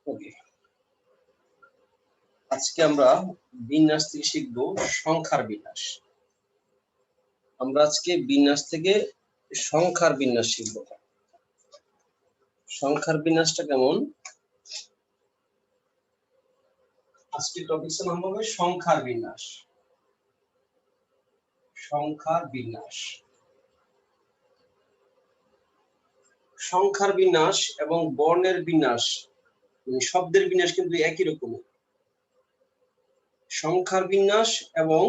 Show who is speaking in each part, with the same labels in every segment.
Speaker 1: ওকে, আজকে আমরা বিন্যাস থেকে শিখব সংখ্যার বিন্যাস। আমরা আজকে বিন্যাস থেকে সংখ্যার বিন্যাস শিখব। সংখ্যার বিন্যাসটা কেমন? আজকের টপিকের নাম হবে সংখ্যার বিন্যাস। সংখ্যার বিন্যাস, সংখ্যার বিন্যাস এবং বর্ণের বিন্যাস, শব্দের বিন্যাস কিন্তু একই রকমের। সংখ্যার বিন্যাস এবং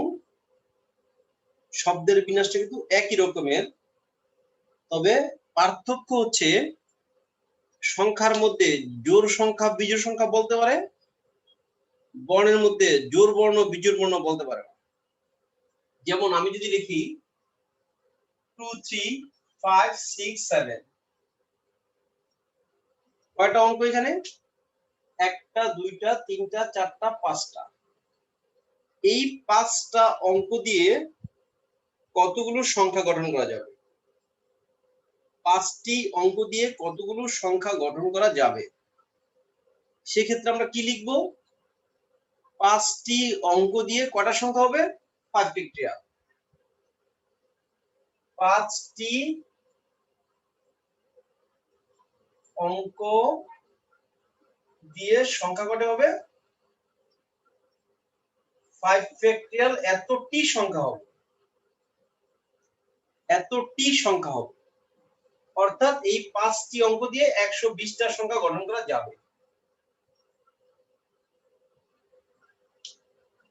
Speaker 1: শব্দের বিন্যাসটা কিন্তু একই রকমের, তবে পার্থক্য হচ্ছে সংখ্যার মধ্যে জোড় সংখ্যা বিজোড় সংখ্যা বলতে পারে, বর্ণের মধ্যে জোড় বর্ণ বিজোড় বর্ণ বলতে পারে। যেমন আমি যদি লিখি 2 3 5 6 7, কয়টা অঙ্ক এখানে? একটা, দুইটা, তিনটা, চারটা, পাঁচটা। এই পাঁচটা অঙ্ক দিয়ে কতগুলো সংখ্যা গঠন করা যাবে? পাঁচটি অঙ্ক দিয়ে কতগুলো সংখ্যা গঠন করা যাবে? সেক্ষেত্রে আমরা কি লিখব? পাঁচটি অঙ্ক দিয়ে কয়টা সংখ্যা হবে? 5 ফ্যাক্টরিয়াল। পাঁচটি অঙ্ক দিয়ে সংখ্যা কত হবে? 5 ফ্যাক্টরিয়াল। এতটি সংখ্যা হবে, এতটি সংখ্যা হবে, অর্থাৎ এই পাঁচটি অঙ্ক দিয়ে 120টা সংখ্যা গঠন করা যাবে।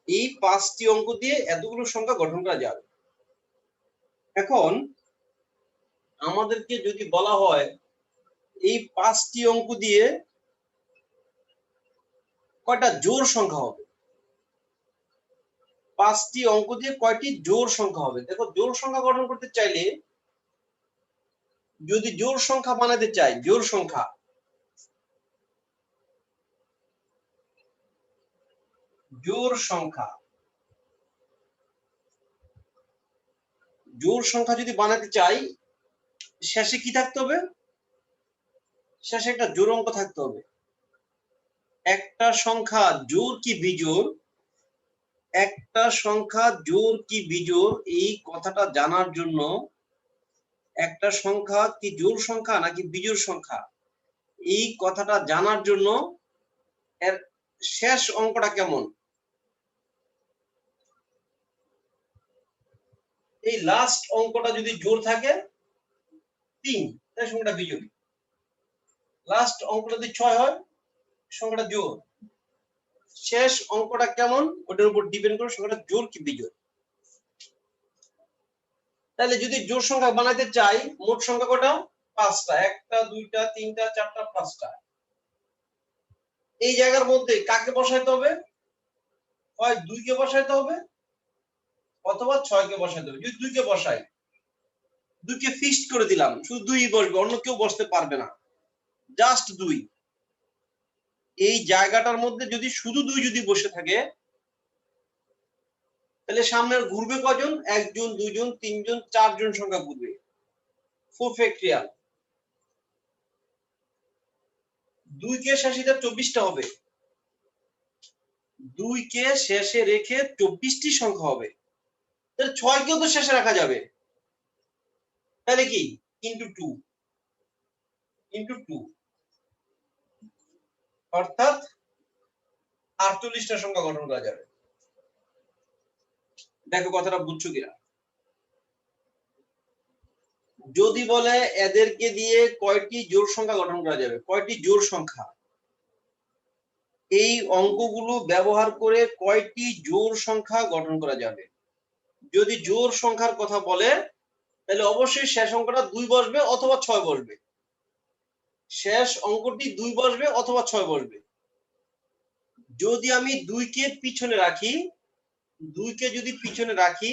Speaker 1: এই পাঁচটি অঙ্ক দিয়ে এতগুলো সংখ্যা গঠন করা যাবে। এখন আমাদেরকে যদি বলা হয় এই পাঁচটি অঙ্ক দিয়ে কয়টা জোড় সংখ্যা হবে, পাঁচটি অঙ্ক দিয়ে কয়টি জোড় সংখ্যা হবে? দেখো, জোড় সংখ্যা গঠন করতে চাইলে, যদি জোড় সংখ্যা বানাতে চাই, জোড় সংখ্যা, জোড় সংখ্যা, জোড় সংখ্যা যদি বানাতে চাই, শেষে কি থাকতে হবে? শেষে একটা জোড় অঙ্ক থাকতে হবে। একটা সংখ্যা জোড় কি বিজোড়, একটা সংখ্যা জোড় কি বিজোড়, এই কথাটা জানার জন্য, একটা সংখ্যা কি জোড় সংখ্যা নাকি বিজোড় সংখ্যা, এই কথাটা জানার জন্য এর শেষ অঙ্কটা কেমন, এই লাস্ট অঙ্কটা যদি জোড় থাকে 3, তাহলে সংখ্যাটা বিজোড়। লাস্ট অঙ্কটা যদি 6 হয়, সংখ্যাটা জোড়। শেষ অঙ্কটা কেমন ওটার উপর ডিপেন্ড করে সংখ্যাটা জোড় কি বিজোড়। তাহলে যদি জোড় সংখ্যা বানাতে চাই, মোট সংখ্যা কটা? 5টা। একটা, দুইটা, তিনটা, চারটা, 5টা। এই জায়গার মধ্যে কাকে বসাইতে হবে? হয় 2 কে বসাইতে হবে অথবা 6 কে বসাইতে হবে। যদি 2 কে বসাই, 2 কে ফিক্সড করে দিলাম, শুধু 2ই বসবে, অন্য কেউ বসতে পারবে না, জাস্ট 2। এই জায়গাটার মধ্যে যদি শুধু 2 যদি বসে থাকে, তাহলে সামনে ঘুরবে কজন? 1 জন, 2 জন, 3 জন, 4 জন সংখ্যা ঘুরবে, 4 ফ্যাক্টরিয়াল। 2 কে শেষে 24টা হবে, 2 কে শেষে রেখে 24টি সংখ্যা হবে। তাহলে 6 কেও তো শেষে রাখা যাবে, তাহলে কি ইনটু 2, ইনটু 2, অর্থাৎ 48টা সংখ্যা গঠন করা যাবে। দেখো কথাটা বুঝছো কিনা? যদি বলে এদেরকে দিয়ে কয়টি জোড় সংখ্যা গঠন করা যাবে, কয়টি জোড় সংখ্যা, এই অঙ্কগুলো ব্যবহার করে কয়টি জোড় সংখ্যা গঠন করা যাবে। যদি জোড় সংখ্যার কথা বলে, তাহলে অবশ্যই শেষ অঙ্কটা 2 বসবে অথবা 6 বসবে। শেষ অঙ্কটি 2 বসবে অথবা 6 বসবে। যদি আমি 2 কে পিছনে রাখি, 2 কে যদি পিছনে রাখি,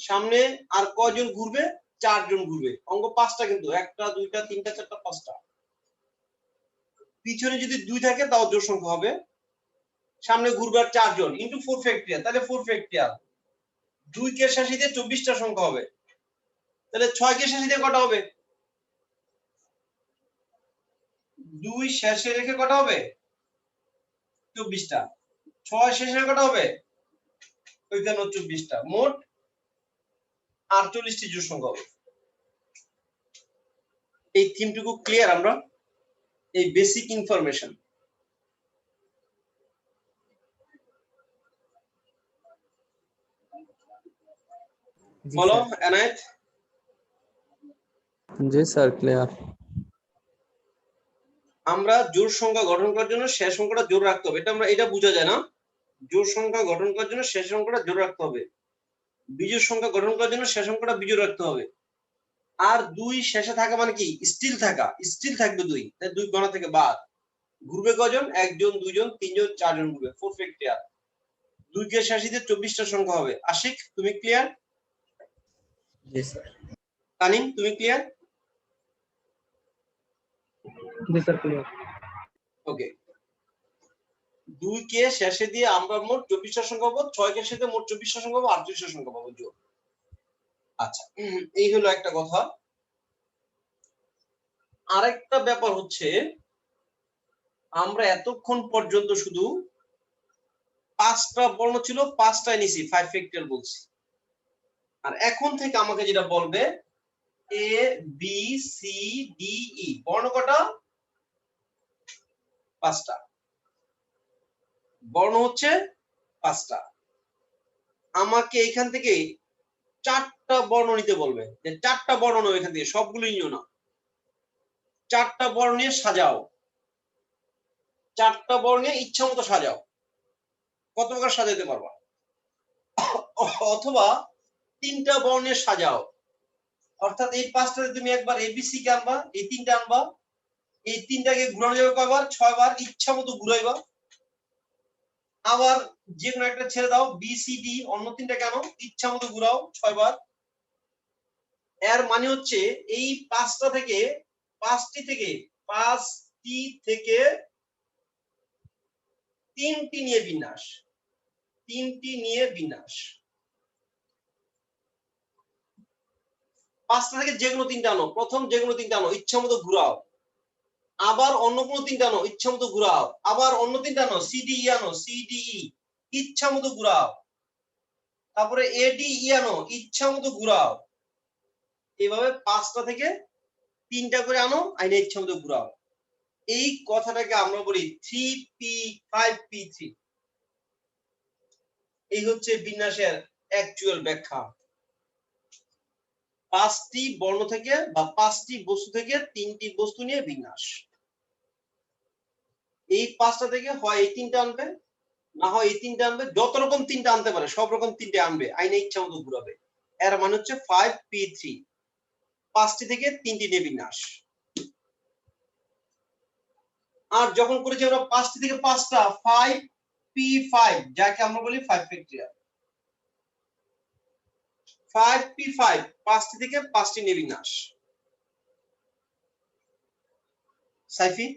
Speaker 1: সামনে আর কয়জন ঘুরবে? 4 জন ঘুরবে। অঙ্ক 5টা কিন্তু, একটা, দুইটা, তিনটা, চারটা, 5টা। পিছনে যদি 2 থাকে তাও জোড় সংখ্যা হবে, সামনে ঘুরবে আর 4 জন, ইনটু 4 ফ্যাক্টরিয়াল, তাহলে 4 ফ্যাক্টরিয়াল। 2 কে শেষে দিয়ে 24টা সংখ্যা হবে, তাহলে 6 কে শেষে দিয়ে কটা হবে? 2 শেষে রেখে কটা হবে 24টা, 6 শেষে রেখে কটা হবে ওইখানে 24টা, মোট 48টি জোড় সংখ্যা হবে। এই থিমটুকু ক্লিয়ার? আমরা এই বেসিক ইনফরমেশন বলো এনায়েত।
Speaker 2: জি স্যার, ক্লিয়ার।
Speaker 1: আমরা জোড় সংখ্যা গঠন করার জন্য শেষ সংখ্যাটা জোড় রাখতে হবে, এটা বোঝা যায় না? জোড় সংখ্যা গঠন করার জন্য শেষ সংখ্যাটা জোড় রাখতে হবে, বিজোড় সংখ্যা গঠন করার জন্য শেষ সংখ্যাটা বিজোড় রাখতে হবে। আর 2 শেষে থাকা মানে কি স্টিল থাকা, স্টিল থাকবে 2, তাই 2 গণা থেকে বাদ। ঘুরবে কজন? 1 জন 2 জন 3 জন 4 জন ঘুরবে, 4 ফ্যাক্টরিয়াল। 2 কে 86 দিয়ে 24টা সংখ্যা হবে। আশিক তুমি ক্লিয়ার?
Speaker 2: জি স্যার।
Speaker 1: তানিম তুমি ক্লিয়ার?
Speaker 2: জি স্যার, ক্লিয়ার।
Speaker 1: ওকে, 2 কে শেষে দিয়ে আমরা মোট 24টা সংখ্যা পাবো, 6 কে শেষে মোট 24টা সংখ্যা পাবো, 38টা সংখ্যা পাবো জোড়। আচ্ছা, এই হলো একটা কথা। আরেকটা ব্যাপার হচ্ছে, আমরা এতক্ষণ পর্যন্ত শুধু 5টা বর্ণ ছিল, 5টাই নিছি, 5 ফ্যাক্টরিয়াল বলছি। আর এখন থেকে আমাকে যেটা বলবে A B C D E, বর্ণ কটা? 5টা, বর্ণ হচ্ছে 5টা। আমাকে এখান থেকে 4টা বর্ণ নিতে বলবে, যে 4টা বর্ণ নাও, এখান থেকে সবগুলো নিও না, 4টা বর্ণ নিয়ে সাজাও, 4টা বর্ণ নিয়ে ইচ্ছা মতো সাজাও। কত প্রকার সাজাতে পারবা? অথবা 3টা বর্ণ নিয়ে সাজাও, অর্থাৎ এই 5টাতে তুমি একবার এবিসি কে আনবা, এই 3টা আনবা, এই 3টাকে ঘুরানো যাবে কয়বার? 6 বার, ইচ্ছা মতো ঘুরাইবা। আবার যে কোনো একটা ছেড়ে দাও, বিসিডি অন্য 3টা কেন ইচ্ছা মতো ঘুরাও 6 বার। এর মানে হচ্ছে এই 5টা থেকে 5টি থেকে 3টি নিয়ে বিন্যাস, 3টি নিয়ে বিন্যাস। 5টা থেকে যে কোনো 3টা আনো, প্রথম যে কোনো 3টা আনো, ইচ্ছা মতো ঘুরাও। আবার অন্য কোনো 3টা আনো, ইচ্ছা মতো ঘুরাও। আবার অন্য 3টা আনো, সিডিই আনো, সিডিই ইচ্ছা মতো ঘুরাও। তারপরে এডিই আনো, ইচ্ছা মতো ঘুরাও। এইভাবে 5টা থেকে 3টা করে আনো, আইনে ইচ্ছা মতো ঘুরাও। এই কথাটাকে আমরা বলি 3p5p3। এই হচ্ছে বিন্যাসের অ্যাকচুয়াল ব্যাখ্যা। 5টি বর্ণ থেকে বা 5টি বস্তু থেকে 3টি বস্তু নিয়ে বিন্যাস। এই 5টা থেকে হয় এই 3টা আনবে, না হয় এই 3টা আনবে, যত রকম 3টা আনতে পারে সব রকম 3টে আনবে, আইনে ইচ্ছা মতো ঘুরাবে। এর মানে হচ্ছে 5p3, 5টি থেকে 3টি নিয়ে বিন্যাস। আর যখন করেছি আমরা 5টি থেকে 5টা, 5p5, যাকে আমরা বলি 5 ফ্যাক্টরিয়াল। 5p5, 5টি থেকে 5টি নিয়ে বিন্যাস। সাইফি?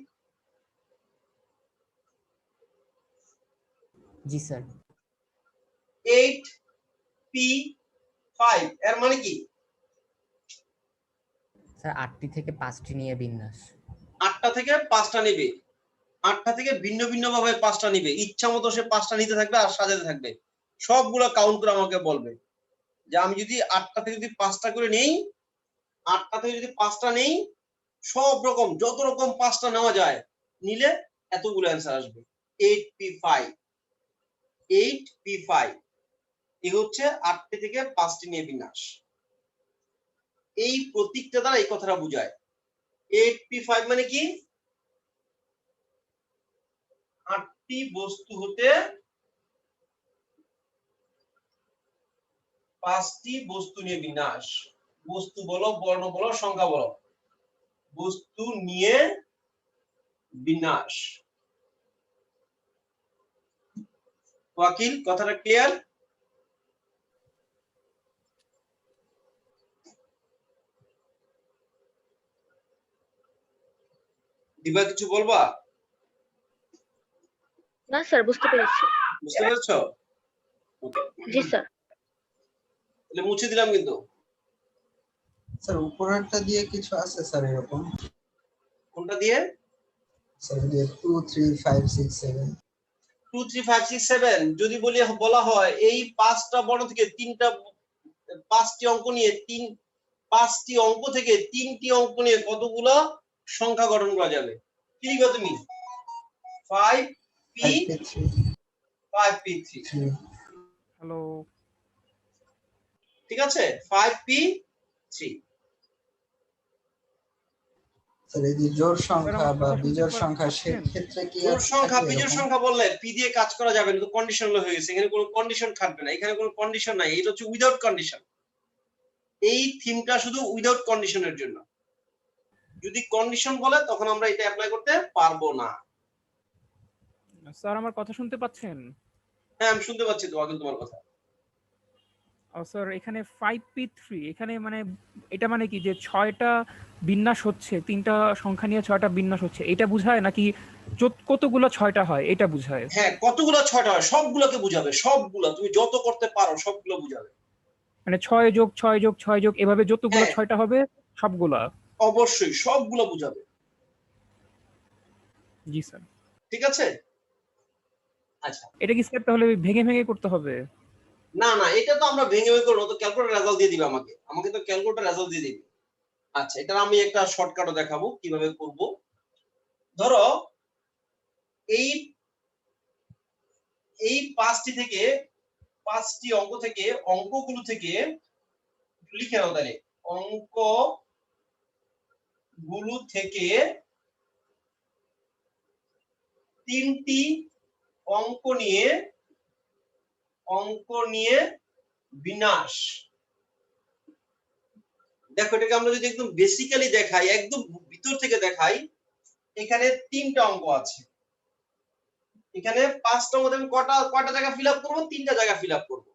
Speaker 3: জি স্যার।
Speaker 1: 8p5 এর মানে কি?
Speaker 3: স্যার 8টি থেকে 5টি নিয়ে বিন্যাস।
Speaker 1: 8টা থেকে 5টা নেবে, 8টা থেকে ভিন্ন ভিন্ন ভাবে 5টা নিবে, ইচ্ছা মতো সে 5টা নিতে থাকবে আর সাজাতে থাকবে। সবগুলো কাউন্ট করে আমাকে বলবে যে আমি যদি 8টা থেকে যদি 5টা করে নেই, 8টা থেকে যদি 5টা নেই, সব রকম যত রকম 5টা নেওয়া যায় নিলে এতগুলো অ্যান্সার আসবে। 8p5, 8p5 এই হচ্ছে 8টি থেকে 5টি নিয়ে বিন্যাস। এই প্রতীকটা দ্বারা এই কথাটা বোঝায়। 8p5 মানে কি? 8টি বস্তু হতে 5টি বস্তু নিয়ে বিন্যাস। বস্তু বলো, বর্ণ বলো, সংখ্যা বলো, বস্তু নিয়ে বিন্যাস। ওয়াকিল কথাটা ক্লিয়ার? দিবা কিছু বলবা?
Speaker 4: না স্যার, বুঝতে পেরেছি।
Speaker 1: বুঝতে পেরেছো?
Speaker 4: জি স্যার।
Speaker 1: তাহলে মুছে দিলাম কিন্তু।
Speaker 2: স্যার উপরেরটা দিয়ে কিছু আছে স্যার এরকম?
Speaker 1: কোনটা দিয়ে?
Speaker 5: 2 3 5 6 7
Speaker 1: 2 3 5 6 7 যদি বলা হয় এই পাঁচটা বর্ণ থেকে পাঁচটি অঙ্ক নিয়ে পাঁচটি অঙ্ক থেকে তিনটি অঙ্ক নিয়ে কতগুলো সংখ্যা গঠন করা যাবে? কি লিখবে তুমি? 5p 5p3
Speaker 6: হ্যালো
Speaker 1: ঠিক আছে 5p3
Speaker 5: স্যার এই যে জোড় সংখ্যা বা বিজোড় সংখ্যা ক্ষেত্রে কি
Speaker 1: জোড় সংখ্যা
Speaker 5: থাকে
Speaker 1: বিজোড়
Speaker 5: এরকম?
Speaker 1: সংখ্যা বললে পি দিয়ে কাজ করা যাবে না, তো কন্ডিশনাল হয়ে গেছে। এখানে কোনো কন্ডিশন থাকবে না, এখানে কোনো কন্ডিশন নাই, এটা হচ্ছে উইদাউট কন্ডিশন। এই থিমটা শুধু উইদাউট কন্ডিশনের জন্য। যদি কন্ডিশন বলে তখন আমরা এটা অ্যাপ্লাই করতে পারবো না।
Speaker 6: স্যার আমার কথা শুনতে পাচ্ছেন?
Speaker 1: হ্যাঁ আমি শুনতে পাচ্ছি তো আগে তোমার কথা।
Speaker 6: স্যার এখানে 5p3 এখানে মানে এটা মানে কি যে 6টা বিন্যাস হচ্ছে, তিনটা সংখ্যা নিয়ে 6টা বিন্যাস হচ্ছে, এটা বোঝায় নাকি কতগুলো 6টা হয় এটা বোঝায়?
Speaker 1: হ্যাঁ কতগুলো 6টা হয় সবগুলোকে বুঝাবে, সবগুলো তুমি যত করতে পারো সবগুলো বুঝাবে।
Speaker 6: মানে 6 যোগ 6 যোগ 6 যোগ এভাবে যতগুলো
Speaker 1: হ্যাঁ।
Speaker 6: 6টা হবে সবগুলা?
Speaker 1: অবশ্যই সবগুলো বুঝাবে।
Speaker 6: জি স্যার।
Speaker 1: ঠিক আছে আচ্ছা।
Speaker 6: এটা কি স্যার তাহলে ভেঙে ভেঙে করতে হবে?
Speaker 1: না না এটা তো আমরা ভেঙে ভেঙে করবো, তো ক্যালকুলেটর রেজাল্ট দিয়ে দিবে আমাকে তো ক্যালকুলেটর রেজাল্ট দিয়ে দিবে। আচ্ছা এটা আমি একটা শর্টকাটও দেখাবো কিভাবে করব। ধরো এই পাঁচটি অঙ্ক থেকে অঙ্কগুলো থেকে লিখে নাও তাহলে অঙ্কগুলো থেকে তিনটি অঙ্ক নিয়ে বিন্যাস। দেখো এটাকে আমরা যদি একদম বেসিক্যালি দেখাই, একদম ভিতর থেকে দেখাই, এখানে তিনটা অঙ্ক আছে, এখানে পাঁচটার মধ্যে আমি কয়টা জায়গা ফিল আপ করবো? তিনটা জায়গা ফিল আপ করবো।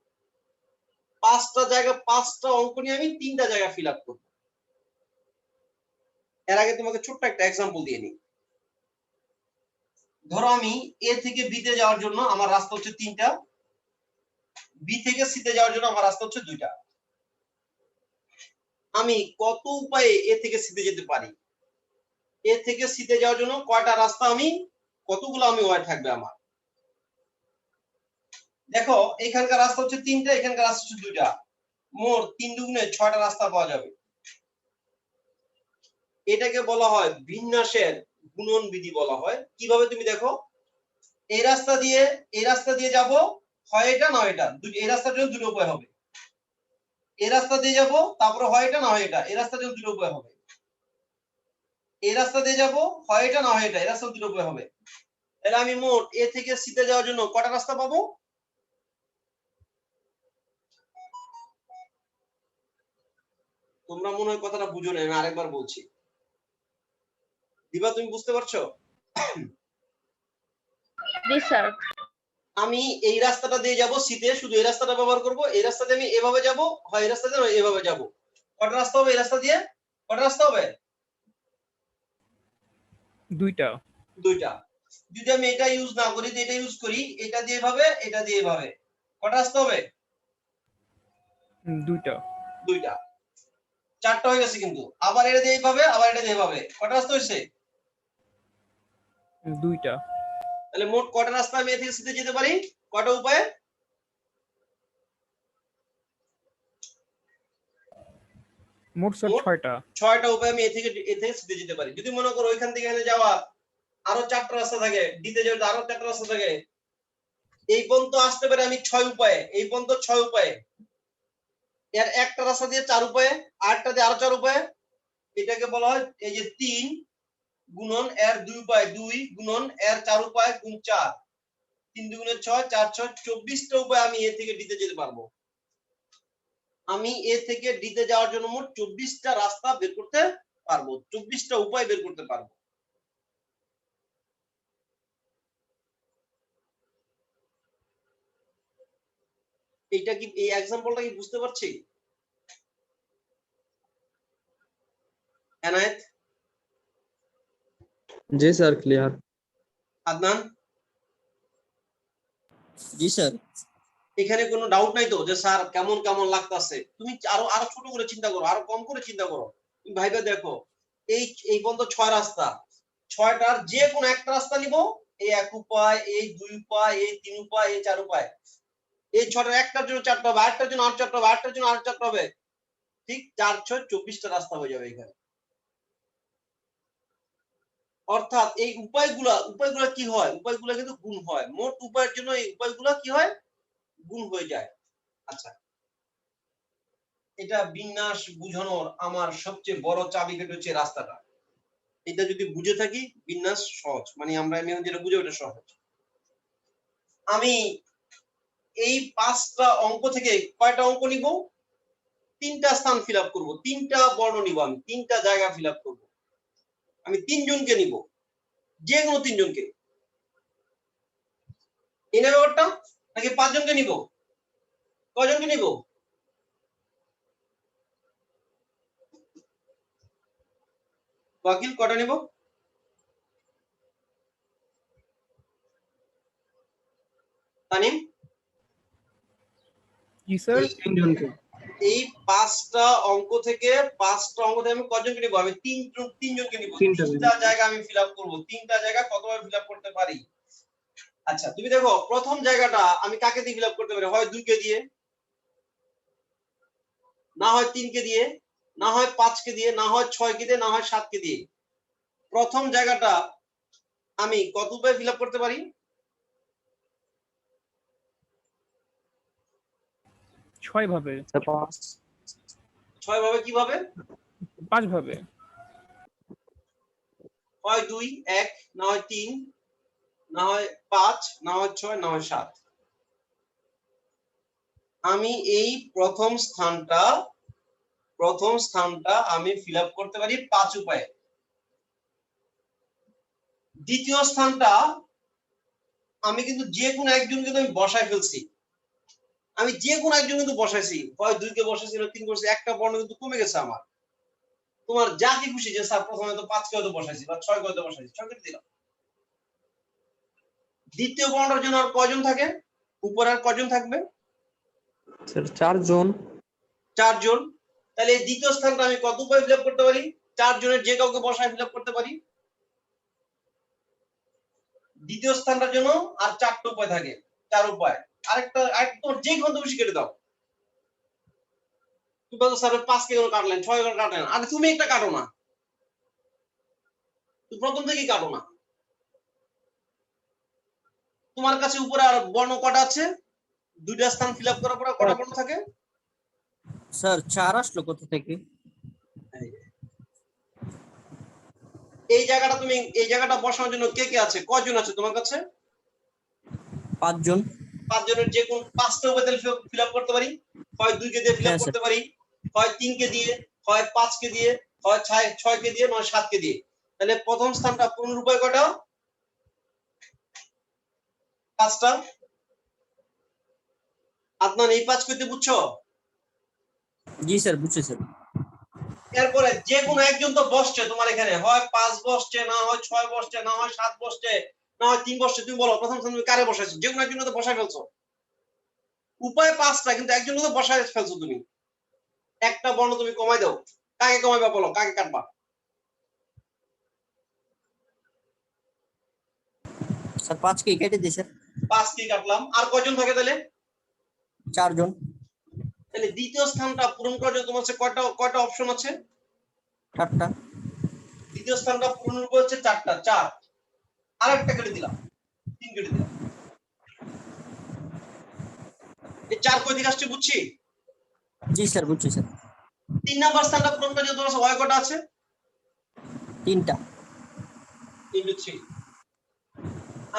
Speaker 1: পাঁচটা অঙ্ক নিয়ে আমি তিনটা জায়গা ফিল আপ করবো। এর আগে তোমাকে ছোট্ট একটা এক্সাম্পল দিয়ে নিই। ধরো আমি এ থেকে বি তে যাওয়ার জন্য আমার রাস্তা হচ্ছে তিনটা, বি থেকে সি তে যাওয়ার জন্য আমার রাস্তা হচ্ছে দুইটা। আমি কত উপায়ে এ থেকে সি তে যেতে পারি? এ থেকে সি তে যাওয়ার জন্য কয়টা রাস্তা, কতগুলো ওয়াই থাকবে আমার? দেখো এখানকার রাস্তা হচ্ছে তিনটা, এখানকার রাস্তা হচ্ছে দুইটা, মোট 3 দুগুণে 6টা রাস্তা পাওয়া যাবে। এটাকে বলা হয় বিন্যাসের গুণন বিধি বলা হয়। কিভাবে তুমি দেখো, এই রাস্তা দিয়ে যাব, হয় এটা না এটা, এই রাস্তার জন্য দুটো উপায় হবে। এই রাস্তা দিয়ে যাব, তারপরে হয় এটা না হয় এটা, এই রাস্তার জন্য দুটো উপায় হবে। এই রাস্তা দিয়ে যাব, হয় এটা না হয় এটা, এই রাস্তার দুটো উপায় হবে। তাহলে আমি মোট এ থেকে সি তে যাওয়ার জন্য কয়টা রাস্তা পাবো? তোমরা মনে হয় কথাটা বুঝো না, আমি আরেকবার বলছি। দিবা তুমি বুঝতে পারছো?
Speaker 4: জি স্যার।
Speaker 1: আমি এই রাস্তাটা দিয়ে যাব সিতে, শুধু এই রাস্তাটা ব্যবহার করব। এই রাস্তা দিয়ে আমি এভাবে যাব, হয় এই রাস্তা দিয়ে এভাবে যাব। কয়টা রাস্তা হবে এই রাস্তা দিয়ে? কয়টা রাস্তা হবে?
Speaker 6: দুইটা।
Speaker 1: যদি আমি এটা ইউজ না করি, এটা ইউজ করি, এটা দিয়ে এভাবে, এটা দিয়ে এভাবে, কয়টা রাস্তা হবে? দুইটা। চারটা হয়ে গেছে কিন্তু। আবার এটা দিয়ে এইভাবে, আবার এটা দিয়ে এভাবে, কয়টা রাস্তা হয়েছে?
Speaker 6: দুইটা।
Speaker 1: তাহলে মোট কয়টা রাস্তা আমি এ থেকে সিতে যেতে পারি? কয়টা উপায়ে?
Speaker 6: মোট স্যার 6টা।
Speaker 1: 6টা উপায়ে আমি এ থেকে সিতে যেতে পারি। যদি মনে করো ওইখান থেকে এখানে যাওয়া আরো 4টা রাস্তা থাকে, দিতে যাওয়ার আরো 4টা রাস্তা থাকে, এই পর্যন্ত আসতে পারে আমি 6 উপায়ে, এই পর্যন্ত 6 উপায়ে, এর একটা রাস্তা দিয়ে 4 উপায়ে, আরেকটা দিয়ে আরো 4 উপায়ে। এটাকে বলা হয় এই যে 3 গুণন এর 2 উপায়, 2 গুণন এর 4 উপায় গুণ 4, 3 দুগুণে 6, 4 6 24টা উপায় আমি এ থেকে ডিতে যেতে পারবো। আমি এ থেকে ডিতে যাওয়ার জন্য মোট 24টা রাস্তা বের করতে পারবো, 24টা উপায় বের করতে পারবো। এইটা কি, এই एग्जांपलটা কি বুঝতে পারছি? এনায়েত?
Speaker 2: जी सर क्लियर।
Speaker 1: আদনান?
Speaker 2: जी सर।
Speaker 1: এখানে কোনো ডাউট নাই তো যে স্যার কেমন কেমন লাগতাছে? তুমি আরো ছোট করে চিন্তা করো, আরো কম করে চিন্তা করো। তুমি ভাইবা দেখো এই পর্যন্ত 6 রাস্তা, ছয়টার যে কোনো একটা রাস্তা নিব, এই 1 উপায়, এই 2 উপায়, এই 3 উপায়, এই 4 উপায়। এই ছয়টার একটার জন্য 4টা হবে, আরেকটার জন্য 8টা হবে, আরেকটার জন্য 8টা হবে। ঠিক 4 6 24টা রাস্তা হয়ে যাবে এখানে। অর্থাৎ এই উপায়গুলা কি হয়? উপায়গুলা কিন্তু গুণ হয়। মোট উপায়ের জন্য এই উপায়গুলা কি হয়? গুণ হয়ে যায়। আচ্ছা, এটা বিন্যাস বুঝানোর আমার সবচেয়ে বড় চাবিকাঠি হচ্ছে রাস্তাটা। এটা যদি বুঝে থাকি বিন্যাস সহজ, মানে আমরা যেটা বুঝে ওটা সহজ। আমি এই 5টা অঙ্ক থেকে কয়টা অঙ্ক নিব? 3টা স্থান ফিল আপ করবো, 3টা বর্ণ নিব, আমি 3টা জায়গা ফিল আপ করবো। আমি 3 জনকে নিব, যে কোনো 3 জনকে। এই না ব্যাপারটা? নাকি 5 জনকে নিব? কয়জনকে নিব? ওয়াকিল কয়টা নিব? তানিম?
Speaker 6: জি স্যার।
Speaker 1: এই 5টা অঙ্ক থেকে আমি কয়জনকে নিব? আমি 3 জনকে নিব। 3টা জায়গা আমি ফিল আপ করবো। 3টা জায়গা কতভাবে ফিল আপ করতে পারি? আচ্ছা, তুমি দেখো প্রথম জায়গাটা আমি কাকে দিয়ে ফিল আপ করতে পারি? হয় 2 কে দিয়ে, না হয় 3 কে দিয়ে, না হয় 5 কে দিয়ে, না হয় 6 কে দিয়ে, না হয় 7 কে দিয়ে। প্রথম জায়গাটা আমি কত উপায়ে ফিল আপ করতে পারি?
Speaker 6: 6 ভাবে।
Speaker 1: 6 ভাবে। কিভাবে?
Speaker 6: 5 ভাবে।
Speaker 1: হয় 2 1, না হয় 3, না হয় 5, না হয় 6, না হয় 7। আমি এই প্রথম স্থানটা আমি ফিল আপ করতে পারি 5 উপায়ে। দ্বিতীয় স্থানটা আমি কিন্তু যে কোনো একজন কিন্তু আমি বসায় ফেলছি। আমি যে কোনো একজন কিন্তু বসাইছি, হয় 2 কে বসাইছি, 3 বসাইছি, একটা বর্ণ কিন্তু কমে গেছে আমার। তোমার যা কি খুশি যে স্যার প্রথমে তো 5 কে হয়তো বসাইছি বা 6 কে হয়তো বসাইছি, 6 কে দিলাম। দ্বিতীয় বর্ণের জন্য আর কয়জন থাকে? উপরে আর কয়জন থাকবে?
Speaker 2: স্যার 4 জন।
Speaker 1: 4 জন। তাহলে এই দ্বিতীয় স্থানটা আমি কত উপায়ে ফিল আপ করতে পারি? 4 জনের যে কাউকে বসায় ফিল আপ করতে পারি। দ্বিতীয় স্থানটার জন্য আর 4টা উপায় থাকে, 4 উপায়। আরেকটা তোমার যে কোনো বেশি কেটে দাও। তুমি তো স্যার 5 কে কেন কাটলেন, 6 কেন কাটলেন? আরে তুমি একটা কাটো না, তুমি প্রথম থেকেই কাটো না। তোমার কাছে উপরে আর বর্ণ কটা আছে? 2টা স্থান ফিল আপ করার পর কটা বর্ণ থাকে?
Speaker 2: স্যার 4 আসলো কোথা থেকে?
Speaker 1: এই জায়গাটা বসানোর জন্য কে কে আছে? কয়জন আছে তোমার কাছে?
Speaker 2: 5 জন।
Speaker 1: 5 জনের যে কোন 5টা উপায়ে ফিল আপ করতে পারি। হয় 2 কে দিয়ে ফিল আপ
Speaker 2: হ্যাঁ,
Speaker 1: করতে পারি, হয় 3 কে দিয়ে, হয় 5 কে দিয়ে, হয় 6 কে দিয়ে, নয় 7 কে দিয়ে। তাহলে প্রথম স্থানটা পূর্ণ উপায় কয়টা? 5টা। আদনান এই 5 কইতে বুঝছো?
Speaker 2: জি স্যার, বুঝছি স্যার।
Speaker 1: এরপরে যে কোনো একজন তো বসছে তোমার এখানে, হয় 5 বসছে, না হয় 6 বসছে, না হয় 7 বসছে, না হয় 3 বসছে। তুমি বলো প্রথম স্থান তুমি কারে বসাইছো? যে কোনো একজন তো বসাই ফেলছো। উপায় 5টা, কিন্তু একজন তো বসাই ফেলছো তুমি। একটা বর্ণ তুমি কমাই দাও। কাকে কমাইবা বলো, কাকে কাটবা?
Speaker 2: স্যার 5 কে কেটে দিই স্যার।
Speaker 1: 5 কে কাটলাম। আর কয়জন থাকে তাহলে?
Speaker 2: 4 জন।
Speaker 1: তাহলে দ্বিতীয় স্থানটা পূরণ করার জন্য তোমার কাছে কয়টা অপশন আছে?
Speaker 2: 4টা।
Speaker 1: দ্বিতীয় স্থানটা পূরণ করে হচ্ছে 4টা, 4। আরেকটা কেটে দিলাম, 3 কেটে দিলাম। এই 4 কয় দিকে আসছে বুঝছি?
Speaker 2: জি স্যার, বুঝছি স্যার।
Speaker 1: 3 নাম্বার স্থানটা পূরণ করার জন্য তোমার কাছে কয়টা আছে?
Speaker 2: 3টা।
Speaker 1: 3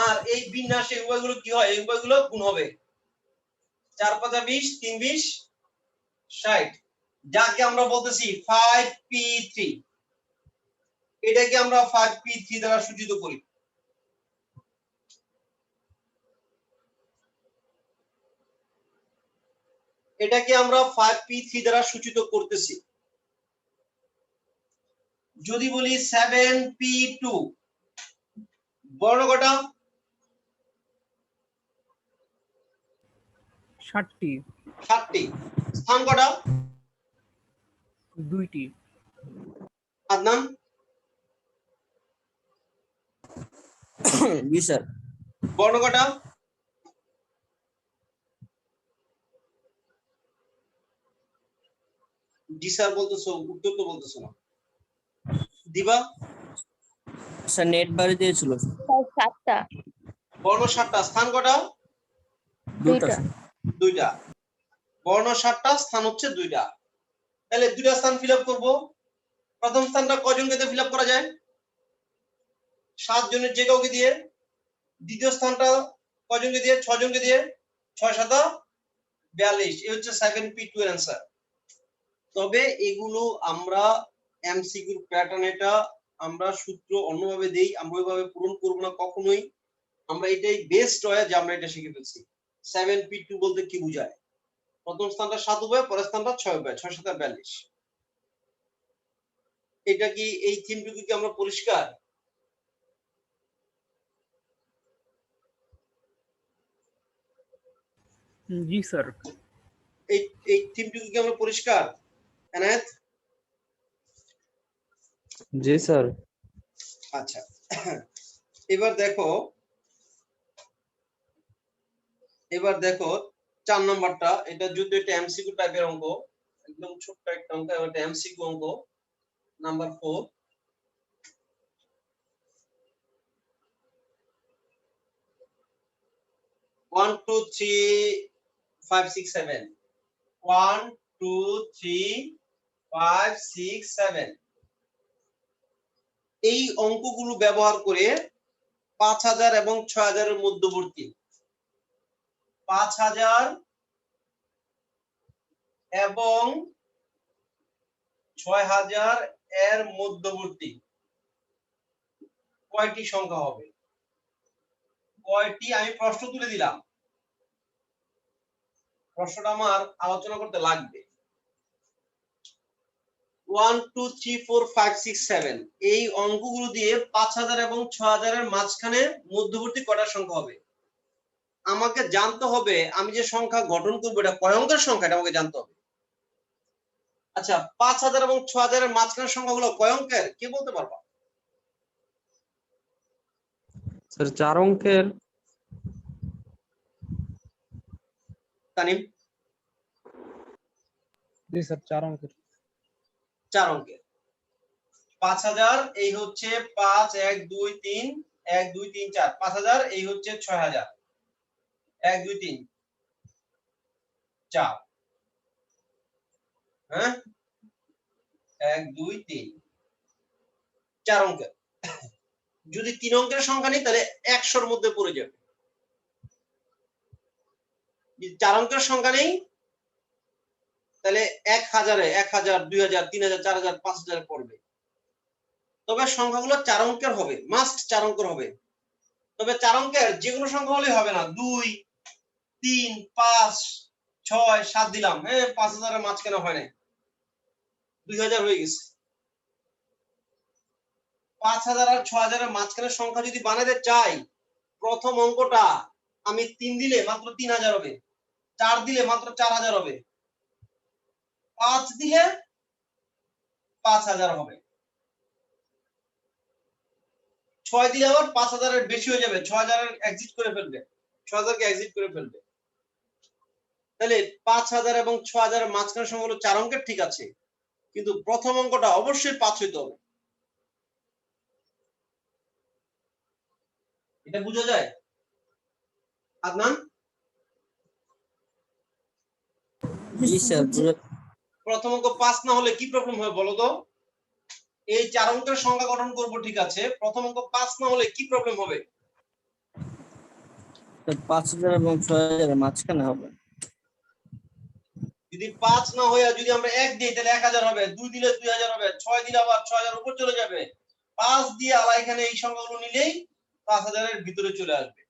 Speaker 1: আর এই বিন্যাসে উপায়গুলো কি হয়? এই উপায়গুলো গুণ হবে। 4 5 20, 3 20, 60। যাকে আমরা বলতেছি 5p3। এটাকে আমরা 5p3 দ্বারা সূচিত করি। এটাকে আমরা 5p3 দ্বারা সূচিত করতেছি। যদি বলি 7p2, বর্ণ কটা?
Speaker 6: 7টি।
Speaker 1: 7টি। স্থান কটা?
Speaker 6: 2টি।
Speaker 1: আদনান?
Speaker 2: জি স্যার।
Speaker 1: বর্ণ কটা? জি স্যার বলতেছো, উত্তর তো বলতেছো না। দিবা?
Speaker 2: স্যার নেট বাড়ি দিয়েছিল
Speaker 4: স্যার 7টা।
Speaker 1: বর্ণ 7টা, স্থান কটা?
Speaker 2: 2টা
Speaker 4: 2টা।
Speaker 2: স্যার।
Speaker 1: 2টা। বর্ণ 7টা, স্থান হচ্ছে 2টা। তাহলে 2টা স্থান ফিল আপ করবো। প্রথম স্থানটা কজনকে দিয়ে ফিল আপ করা যায়? 7 জনের যে কাউকে দিয়ে। দ্বিতীয় স্থানটা কজনকে দিয়ে? 6 জনকে দিয়ে। 6 7 42। এই হচ্ছে 7P2 এর অ্যান্সার। তবে এগুলো আমরা এমসিকিউ প্যাটার্ন, এটা আমরা সূত্র অন্যভাবে দেই, আমরা ওইভাবে পূরণ করব না কখনোই। আমরা এটাই বেস্ট হয় যে আমরা এটা শিখে ফেলছি। 7P2 বলতে কি বোঝায়? প্রথম স্থানটা 7 উপায়, পরের স্থানটা 6 উপায়, 6 7 42। এটা কি, এই থিমটুকু কি আমরা পরিষ্কার?
Speaker 6: জি স্যার।
Speaker 1: এই এই থিমটুকু কি আমরা পরিষ্কার? এনায়েত?
Speaker 7: জি স্যার।
Speaker 1: আচ্ছা, এবার দেখো, 4 নাম্বারটা। এটা যদি একটা এমসিকিউ টাইপের অঙ্ক, একদম ছোট্ট একটা অঙ্ক, এটা এমসিকিউ অঙ্ক নাম্বার 4। One, two, three, 5, 6, 7. 1 2 3 5 6 7। এই অঙ্কগুলো ব্যবহার করে 5000 এবং 6000 এর মধ্যবর্তী, 5000 এবং 6000 এর মধ্যবর্তী কয়টি সংখ্যা হবে? কয়টি? আমি প্রশ্ন তুলে দিলাম, প্রশ্নটা আমার আলোচনা করতে লাগবে। 1 2 3 4 5 6 7, এই অঙ্কগুলো দিয়ে 5000 এবং 6000 এর মাঝখানে মধ্যবর্তী কয়টা সংখ্যা হবে? আমাকে জানতে হবে আমি যে সংখ্যা গঠন করবো এটা কয় অঙ্কের সংখ্যা, এটা আমাকে জানতে হবে। আচ্ছা, 5000 এবং 6000 এর মাঝখানের সংখ্যাগুলো কয় অঙ্কের, কে বলতে পারবা?
Speaker 7: স্যার 4 অঙ্কের।
Speaker 1: তানিম?
Speaker 7: জি স্যার 4 অঙ্কের।
Speaker 1: 4 অঙ্কের। 5000 এই হচ্ছে 5 1 2 3 1 2 3 4, 5000 এই হচ্ছে 6000, 1 2 3 4, হ্যাঁ 1 2 3 4 অঙ্কের। যদি 3 অঙ্কের সংখ্যা নেই তাহলে 100 এর মধ্যে পড়ে যাবে। যদি 4 অঙ্কের সংখ্যা নেই তাহলে 1000 1000 2000 3000 4000 5000 পড়বে। তবে সংখ্যাগুলো 4 অঙ্কের হবে, মাস্ট 4 অঙ্কের হবে। তবে 4 অঙ্কের যে কোনো সংখ্যা হলেই হবে না। 2 3 5 6 7 দিলাম, 5000 এর মাঝখানে হয় না, 2000 হয়ে গেছে। 5000 আর 6000 এর মাঝখানের সংখ্যা যদি বানাতে চাই, প্রথম অঙ্কটা আমি 3 দিলে মাত্র 3000 হবে, 4 দিলে মাত্র 4000 হবে, 5 দিলে 5000 হবে, 6 দিলে আবার 5000 এর বেশি হয়ে যাবে, 6000 এর এক্সিট করে ফেলবে, 6000 কে এক্সিট করে ফেলবে। তাহলে 5000 এবং 6000 এর মাঝখানের সংখ্যা হলো 4 অঙ্কের, ঠিক আছে, কিন্তু প্রথম অঙ্কটা অবশ্যই 5 হইতে হবে। এটা বোঝা যায় আদনান?
Speaker 2: জি স্যার।
Speaker 1: প্রথম অঙ্ক 5 না হলে কি প্রবলেম হয় বলো তো? এই 4 অঙ্কের সংখ্যা গঠন করব, ঠিক আছে, প্রথম অঙ্ক 5 না হলে কি প্রবলেম হবে?
Speaker 2: 5000 এবং 6000 এর মাঝখানে হবে।
Speaker 1: যদি 5 না হয়ে যদি আমরা 1 দিই তাহলে 1000 হবে, 2 দিলে 2000 হবে, 6 দিলে আবার 6000 উপর চলে যাবে, 5 দিয়ে আবার এখানে এই সংখ্যাগুলো নিলেই 5000 এর ভিতরে চলে আসবে,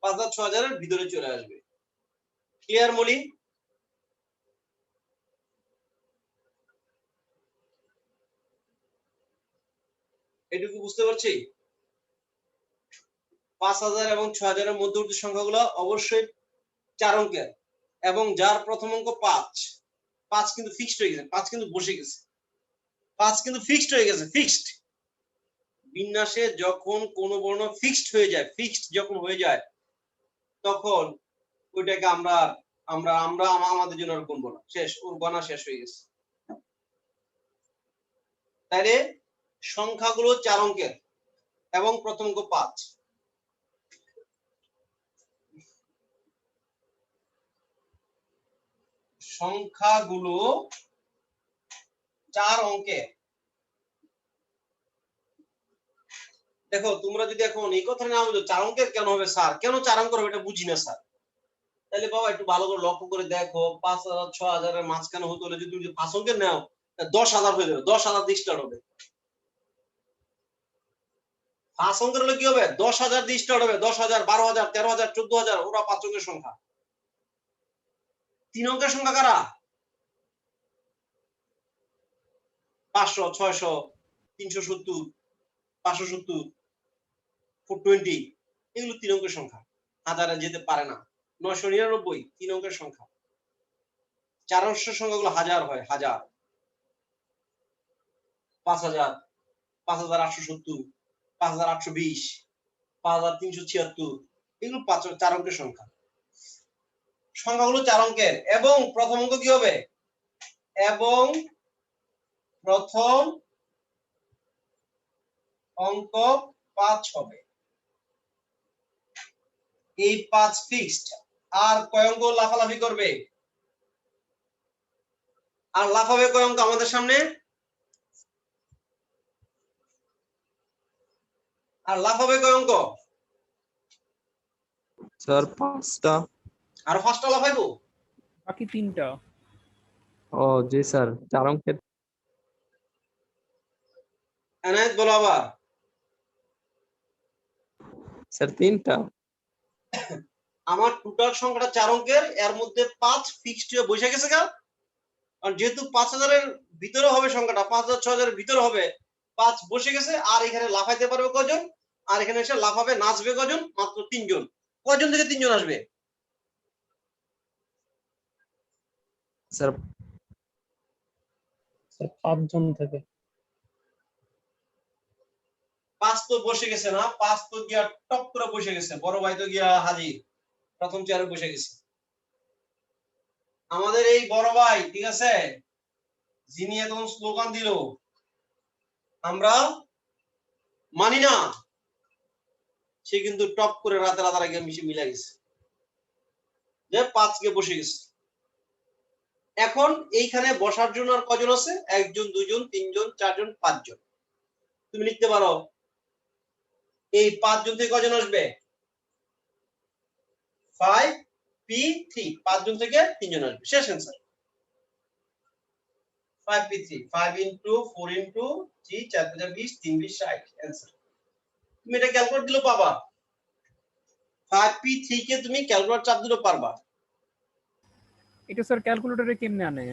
Speaker 1: 5000 6000 এর ভিতরে চলে আসবে। ক্লিয়ার মলি? এটুকু বুঝতে পারছি? 5000 এবং 6000 এর মধ্যবর্তী সংখ্যাগুলো অবশ্যই 4 অঙ্কের, এবং যার প্রথম অঙ্ক 5, 5 কিন্তু ফিক্সড হয়ে গেছে, 5 কিন্তু বসে গেছে, 5 কিন্তু ফিক্সড হয়ে গেছে, ফিক্সড। বিন্যাসে যখন কোনো বর্ণ ফিক্সড হয়ে যায়, ফিক্সড যখন হয়ে যায় তখন ওইটাকে আমরা আমরা আমরা আমাদের জন্য আর গুনবো না, শেষ, ওর গণা শেষ হয়ে গেছে। তাইলে সংখ্যাগুলো 4 অঙ্কের এবং প্রথম অঙ্ক 5। সংখ্যাগুলো 4 অঙ্কের। দেখো তোমরা যদি এখন এই কথা না বুঝো 4 অঙ্কের কেন হবে স্যার, কেন 4 অঙ্ক হবে এটা বুঝি না স্যার, তাহলে বাবা একটু ভালো করে লক্ষ্য করে দেখো 5000 6000 এর মাঝখানে হতে হলে যদি তুমি 5 অঙ্কের নাও 10,000 হয়ে যাবে, 10,000 দিয়ে স্টার্ট হবে। 5 অঙ্কের হলে কি হবে, 10,000 দিয়ে স্টার্ট হবে, 10,000 12,000 13,000 14,000, ওরা 5 অঙ্কের সংখ্যা। 3 অঙ্কের সংখ্যা কারা, 500 600 370 570 420, এগুলো 3 অঙ্কের সংখ্যা, হাজারে যেতে পারে না। 999 3 অঙ্কের সংখ্যা। 4 অঙ্কের সংখ্যাগুলো হাজার হয়, হাজার, 5,000 5,870 5,820 5,376, এগুলো 4 অঙ্কের সংখ্যা। সংখ্যাগুলো 4 অঙ্কের এবং প্রথম অঙ্ক কি হবে, এবং প্রথম অঙ্ক 5 হবে। এই 5 ফিক্সড। আর কয় অঙ্ক লাফালাফি করবে, আর লাফাবে কয় অঙ্ক আমাদের সামনে, আর লাফাবে কয় অঙ্ক
Speaker 7: স্যার 5টা।
Speaker 1: আর 5টা লাফাইবো,
Speaker 6: বাকি 3টা।
Speaker 7: ও জি স্যার 4 অঙ্কের।
Speaker 1: এনায়েত বলো আবার।
Speaker 7: স্যার 3টা।
Speaker 1: আমার টোটাল সংখ্যাটা 4 অঙ্কের, এর মধ্যে 5 ফিক্সড হয়ে বসে গেছে গা। আর যেহেতু 5,000 এর ভিতরে হবে সংখ্যাটা, 5,000 6,000 এর ভিতরে হবে, 5 বসে গেছে। আর এখানে লাফাইতে পারবে কজন, আর এখানে এসে লাফাবে নাচবে কজন, মাত্র 3 জন। কজন থেকে 3 জন আসবে,
Speaker 7: স্যার
Speaker 8: 5 জন থেকে।
Speaker 1: 5 তো বসে গেছে না, 5 তো গিয়া টপ করে বসে গেছে, বড় ভাই তো গিয়া হাজির, প্রথম চেয়ারে বসে গেছে। আমাদের এই বড় ভাই, ঠিক আছে, যিনি এখন স্লোগান দিল আমরা মানি না, সে কিন্তু টপ করে রাতে রাতার আগে মিলে গেছে, যে 5 গিয়ে বসে গেছে। এখন এইখানে বসার জন্য আর কজন আছে, 1 জন 2 জন 3 জন 4 জন 5 জন। তুমি লিখতে পারো এই 5 জন থেকে কজন আসবে, 5p3, 5 জন থেকে 3 জন আসবে, শেষ answer. 5p3, 5 into 4 into 3 4 20 3 20 60 answer. তুমি এটা ক্যালকুলেট দিলেও পাবা, 5p3 কে তুমি ক্যালকুলেট চাপ দিলেও পারবা।
Speaker 6: এটা স্যার ক্যালকুলেটরে কেমনে আনে?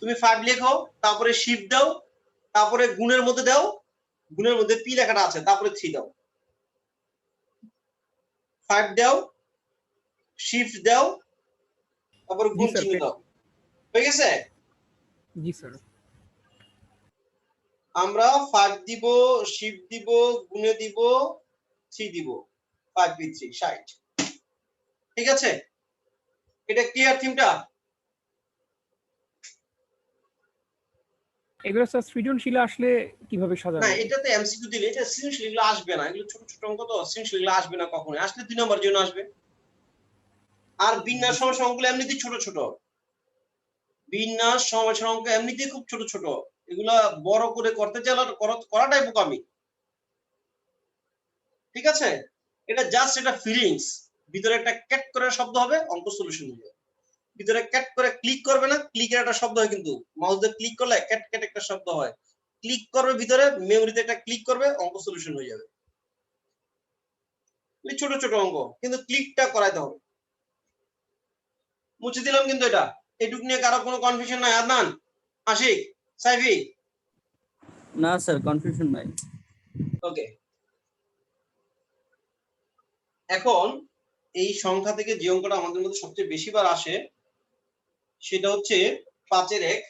Speaker 1: তুমি 5 লেখো, তারপরে শিফট দাও, তারপরে গুণের মধ্যে দাও, গুণের মধ্যে p লেখাটা আছে, তারপরে 3 দাও, 5 দাও, শিফট দাও, তারপরে গুণ চিহ্ন দাও, হয়ে গেছে।
Speaker 6: জি স্যার।
Speaker 1: আমরা 5 দিব, শিফট দিব, গুণে দিব, 3 দিব, 5p3 60। ঠিক আছে, এটা ক্লিয়ার থিমটা?
Speaker 6: এগুলো স্যার সৃজনশীলে আসলে কিভাবে
Speaker 1: না,
Speaker 6: সাজাবো?
Speaker 1: এটাতে এমসিকিউ দিলে এটা সৃজনশীল এগুলো আসবে না, এগুলো ছোট ছোট অঙ্ক তো, সৃজনশীল এগুলো আসবে না কখনো, আসলে 2 নম্বর জন্য আসবে। আর বিন্যাস সমস্যা অঙ্কগুলো এমনিতেই ছোট ছোট, বিন্যাস সমস্যা অঙ্ক এমনিতেই খুব ছোট ছোট, এগুলা বড় করে করতে চাইলে করাটাই বোকামি। ঠিক আছে, এটা জাস্ট এটা ফিলিংস, ভিতরে একটা ক্যাট করে শব্দ হবে, অঙ্ক সলিউশন হয়ে যাবে। ভিতরে ক্যাট করে ক্লিক করবে না, ক্লিকের একটা শব্দ হয়, কিন্তু মাউস দিয়ে ক্লিক করলে ক্যাট ক্যাট একটা শব্দ হয়, ক্লিক করবে ভিতরে মেমোরিতে একটা ক্লিক করবে, অঙ্ক সলিউশন হয়ে যাবে। ছোট ছোট অঙ্ক, কিন্তু ক্লিকটা করাইতে হবে। মুছে দিলাম কিন্তু এটা, এটুক নিয়ে কারো কোনো কনফিউশন নাই? আদনান, আশিক, সাইফি?
Speaker 2: না স্যার, কনফিউশন নাই।
Speaker 1: ওকে, এখন এই সংখ্যা থেকে যে অঙ্কটা আমাদের মধ্যে সবচেয়ে বেশি বার আসে সেটা হচ্ছে 5 এর 1,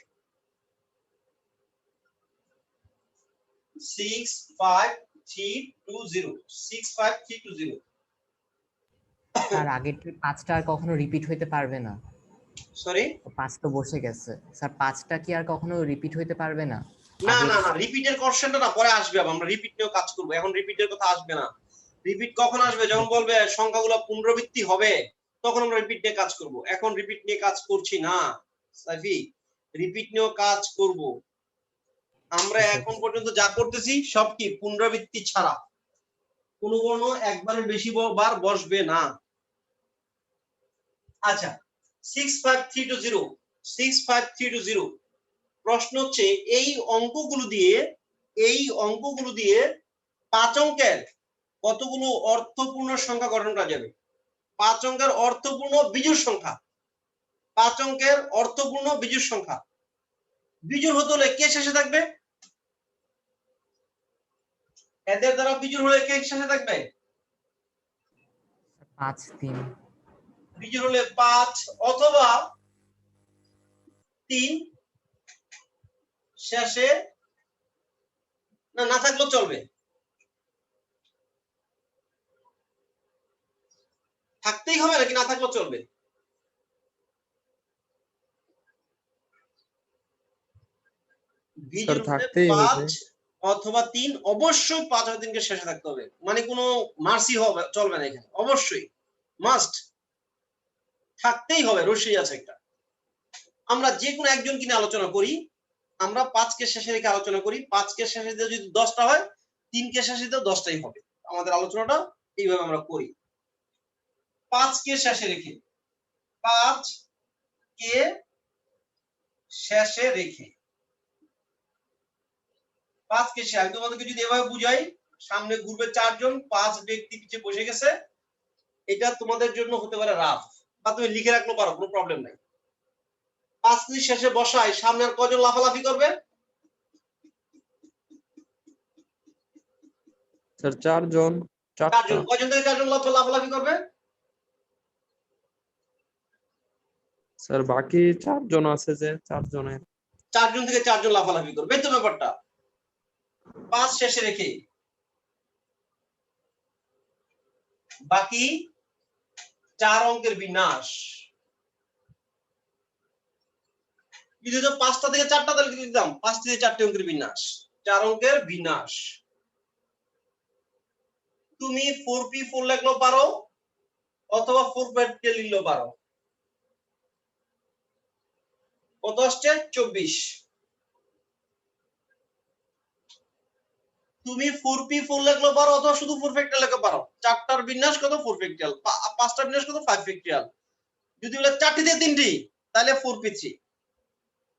Speaker 1: 6 5 65320 65320
Speaker 3: স্যার আগের 5টা আর কখনো রিপিট হইতে পারবে না।
Speaker 1: সরি
Speaker 3: 5 তো বসে গেছে স্যার, 5টা কি আর কখনো রিপিট হইতে পারবে না?
Speaker 1: না
Speaker 3: আগের-
Speaker 1: না না রিপিটের কোশ্চেনটা না পরে আসবে, আমরা রিপিট নিয়েও কাজ করব, এখন রিপিটের কথা আসবে না। রিপিট কখন আসবে? যখন বলবে সংখ্যাগুলো পুনরাবৃত্তি হবে তখন আমরা রিপিট নিয়ে কাজ করব, এখন রিপিট নিয়ে কাজ করছি না সাইফি, রিপিট নিয়েও কাজ করব। আমরা এখন পর্যন্ত যা করতেছি সব কি পুনরাবৃত্তি ছাড়া, কোনো একবারের বেশি বার বসবে না। আচ্ছা 65320 প্রশ্ন হচ্ছে এই অঙ্কগুলো দিয়ে 5 অঙ্কের কতগুলো অর্থপূর্ণ সংখ্যা গঠন করা যাবে? 5 অঙ্কের অর্থপূর্ণ বিজোড় সংখ্যা, 5 অঙ্কের অর্থপূর্ণ বিজোড় সংখ্যা। বিজোড় হতে হলে কে শেষে থাকবে? এদের দ্বারা বিজোড় হলে কে শেষে থাকবে?
Speaker 3: 5 3
Speaker 1: বিজোড় হলে 5 অথবা 3 শেষে না থাকলেও চলবে, থাকতেই হবে নাকি না থাকলেও চলবে? বিজোড় হলে
Speaker 7: থাকতেই হবে।
Speaker 1: 5 অথবা 3, অবশ্যই 5 আর 3 কে শেষে থাকতে হবে, মানে কোনো মার্সি হবে চলবে না, এখানে অবশ্যই মাস্ট থাকতেই হবে, রসই আছে একটা। আমরা যে কোনো একজন কিনে আলোচনা করি, আমরা 5 কে শেষে রেখে আলোচনা করি, 5 কে শেষে দিয়ে যদি 10টা হয় 3 কে শেষে দিয়েও 10টাই হবে, আমাদের আলোচনাটা এইভাবে আমরা করি। 5 কে শেষে রেখে 5 কে শেষে রেখে 5 কে শেষে, আমি তোমাদেরকে যদি এভাবে বুঝাই, সামনে গ্রুপে 4 জন, 5 ব্যক্তি পিছে বসে গেছে, এটা তোমাদের জন্য হতে পারে রাফ, বা তুমি লিখে রাখতে পারো, কোনো প্রবলেম নাই। 5 কে শেষে বসাই, সামনে আর কজন লাফালাফি করবে?
Speaker 7: স্যার 4 জন, 4টা।
Speaker 1: 4 জন, কজন থেকে 4 জন লাফালাফি করবে?
Speaker 7: স্যার বাকি 4 জন আছে যে 4 জনের
Speaker 1: 4 জন থেকে 4 জন লাফালাফি করবে, এই তো ব্যাপারটা। 5 শেষে রেখে বাকি 4 অঙ্কের বিন্যাস, যদি তো 5টা থেকে 4টা তাহলে কি দিতাম? 5 থেকে 4টে অঙ্কের বিন্যাস, 4 অঙ্কের বিন্যাস। তুমি 4p4 লিখলেও পারো অথবা 4p10 লিখলেও পারো। কত আসছে? 24। তুমি 4p4 লিখলেও পারো অথবা শুধু 4 ফ্যাক্টরিয়াল লিখতে পারো। 4টার বিন্যাস কত? 4 ফ্যাক্টরিয়াল। 5টার বিন্যাস কত? 5 ফ্যাক্টরিয়াল। যদি বলে 4টি থেকে 3টি তাহলে 4p3,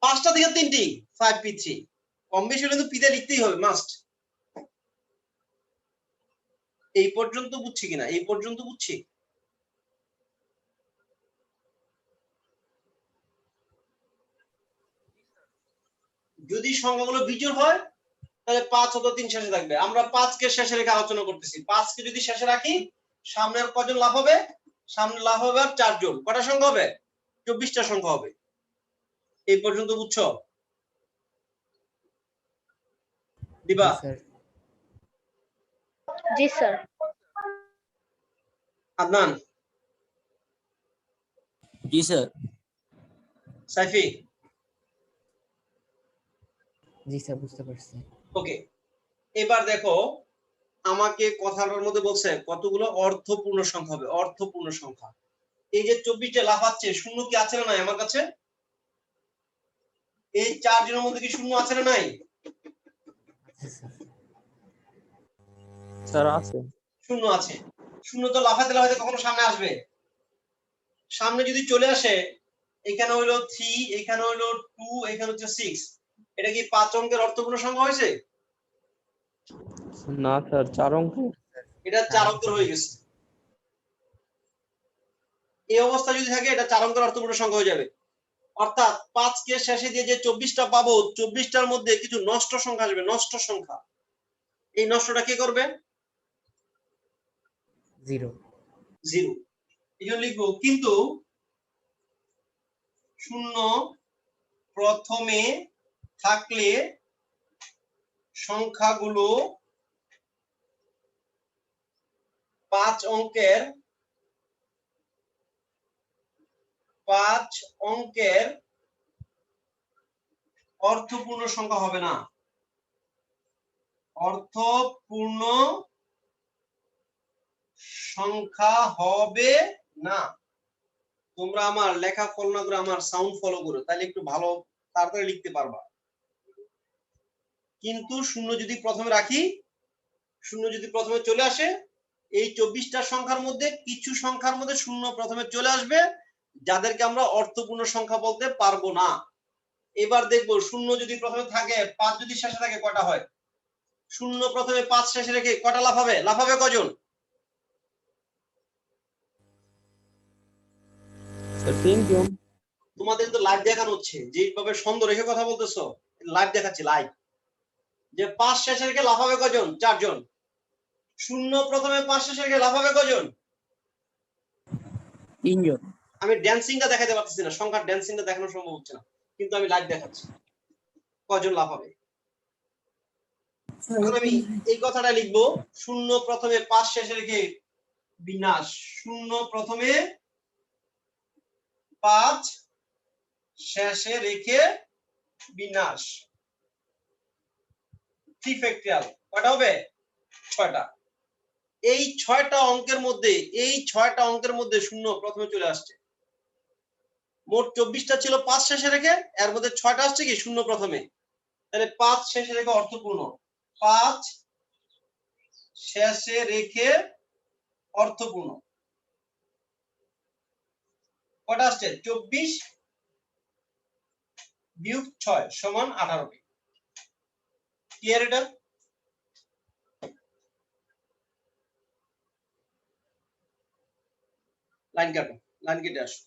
Speaker 1: 5টা থেকে 3টি 5p3, কম বেশি হলে কিন্তু পিতে লিখতেই হবে মাস্ট। এই পর্যন্ত বুঝছি কিনা? এই পর্যন্ত বুঝছি? যদি সংখ্যাগুলো বিজোড় হয় তাহলে 5 অথবা 3 শেষে থাকবে। আমরা 5 কে শেষে রেখে আলোচনা করতেছি। 5 কে যদি শেষে রাখি, সামনে আর কজন লাফ হবে? সামনে লাফ হবে আর 4 জন। কটা সংখ্যা হবে? 24টা সংখ্যা হবে। এই পর্যন্ত বুঝছো দিবা?
Speaker 3: স্যার
Speaker 4: জি স্যার।
Speaker 1: আদনান,
Speaker 2: জি স্যার।
Speaker 1: সাইফি,
Speaker 3: জি স্যার বুঝতে পারছি।
Speaker 1: ওকে। এবার দেখো, আমাকে কথাটার মধ্যে বলছে কতগুলো অর্থপূর্ণ সংখ্যা হবে, অর্থপূর্ণ সংখ্যা। এই যে 24টা লাফাচ্ছে, শূন্য কি আছে না নাই আমার কাছে? এই 4 জনের মধ্যে কি শূন্য আছে না নাই?
Speaker 3: আচ্ছা স্যার।
Speaker 7: স্যার আছে।
Speaker 1: শূন্য আছে। শূন্য তো লাফাতে লাফাতে কখনো সামনে আসবে? সামনে যদি চলে আসে, এখানে হইলো 3, এখানে হইলো 2, এখানে হচ্ছে 6, এটা কি 5 অঙ্কের অর্থপূর্ণ সংখ্যা হয়েছে?
Speaker 7: না স্যার 4 অঙ্ক।
Speaker 1: এটা 4 অঙ্কের হয়ে গেছে। এই অবস্থা যদি থাকে এটা 4 অঙ্কের অর্থপূর্ণ সংখ্যা হয়ে যাবে। অর্থাৎ 5 কে শেষে দিয়ে যে 24টা পাবো, 24টার মধ্যে কিছু নষ্ট সংখ্যা আসবে, নষ্ট সংখ্যা। এই নষ্টটা কে করবে?
Speaker 3: 0
Speaker 1: 0। এই জন্য লিখবো কিন্তু শূন্য প্রথমে থাকলে সংখ্যাগুলো 5 অঙ্কের অর্থপূর্ণ সংখ্যা হবে না। অর্থপূর্ণ সংখ্যা হবে না। তোমরা আমার লেখা ফলো না করে আমার সাউন্ড ফলো করো, তাহলে একটু ভালো তাড়াতাড়ি লিখতে পারবা। কিন্তু শূন্য যদি প্রথমে রাখি, শূন্য যদি প্রথমে চলে আসে, এই 24টা সংখ্যার মধ্যে কিছু সংখ্যার মধ্যে শূন্য প্রথমে চলে আসবে, যাদেরকে আমরা অর্থপূর্ণ সংখ্যা বলতে পারবো না। এবার দেখবো শূন্য যদি প্রথমে থাকে, 5 যদি শেষে থাকে কয়টা হয়? শূন্য প্রথমে 5 শেষে রেখে কয়টা লাফাবে? লাফাবে কজন?
Speaker 7: স্যার 3 জন।
Speaker 1: তোমাদের তো লাইভ দেখানো হচ্ছে, যেভাবে সন্দেহ রেখে কথা বলতেছো, লাইভ দেখাচ্ছি লাইভ। যে 5 শেষে রেখে লাফাবে কজন? 4 জন। শূন্য প্রথমে 5 শেষে রেখে লাফাবে কজন?
Speaker 2: 3 জন।
Speaker 1: আমি ড্যান্সিংটা দেখাতে পারতেছি না, সংখ্যার ড্যান্সিংটা দেখানো সম্ভব হচ্ছে না, কিন্তু আমি লাইভ দেখাচ্ছি কজন লাফাবে। এখন আমি এই কথাটা লিখবো, শূন্য প্রথমে 5 শেষে রেখে বিন্যাস। শূন্য প্রথমে 5 শেষে রেখে বিন্যাস। 3 ফ্যাক্টরিয়াল কয়টা হবে? 6টা। এই 6টা অঙ্কের মধ্যে শূন্য প্রথমে চলে আসছে। মোট 24টা ছিল 5 শেষে রেখে, এর মধ্যে 6টা আসছে কি শূন্য প্রথমে। তাহলে 5 শেষে রেখে অর্থপূর্ণ, 5 শেষে রেখে অর্থপূর্ণ কয়টা আসছে? 24 বিয়োগ 6 সমান 18। ক্লিয়ার এটা? লাইন কাটো, লাইন কেটে আসো।